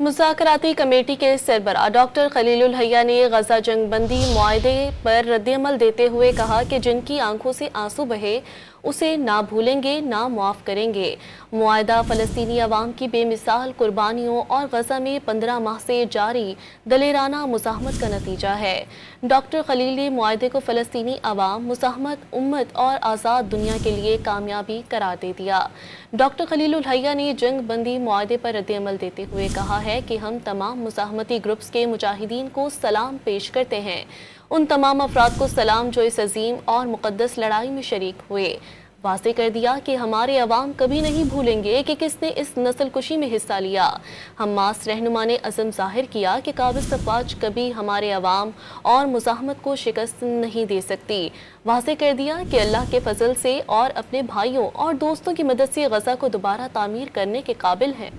मुज़ाकराती committee के सरबराह doctor खलीलुल हैया ने गजा जंग बंदी मुआहदे पर रद्द-ए-अमल देते हुए कहा कि जिनकी आंखों से आंसू बहे उसे ना भूलेंगे ना मुआफ़ करेंगे। मुआहदा फ़लस्तीनी अवाम की बेमिसाल कुर्बानियों और गजा में 15 माह से जारी दलेराना मुज़ाहमत का नतीजा है। डॉक्टर खलील ने मुआहदे को फ़लस्तीनी अवाम, मुज़ाहमत, उम्मत और आज़ाद दुनिया के लिए कामयाबी करार दे दिया। डॉक्टर खलीलुल हैया ने जंग बंदी मुआहदे पर रद्द-ए-अमल देते हुए कहा है कि हम तमाम मुज़ाहमती ग्रुप्स के मुजाहिदीन को सलाम पेश करते हैं। उन तमाम अफराद को सलाम जो इस अजीम और मुक़द्दस लड़ाई में शरीक हुए। वाज़े कर दिया कि हमारे अवाम कभी नहीं भूलेंगे कि किसने इस नस्ल कुशी में हिस्सा लिया। हमास रहनुमा ने अज़म ज़ाहिर किया कि काबिज़ अफ़वाज कभी हमारे अवाम और मुज़ाहमत को शिकस्त नहीं दे सकती। वाज़े कर दिया कि अल्लाह के फजल से और अपने भाइयों और दोस्तों की मदद से गजा को दोबारा तामीर करने के काबिल हैं।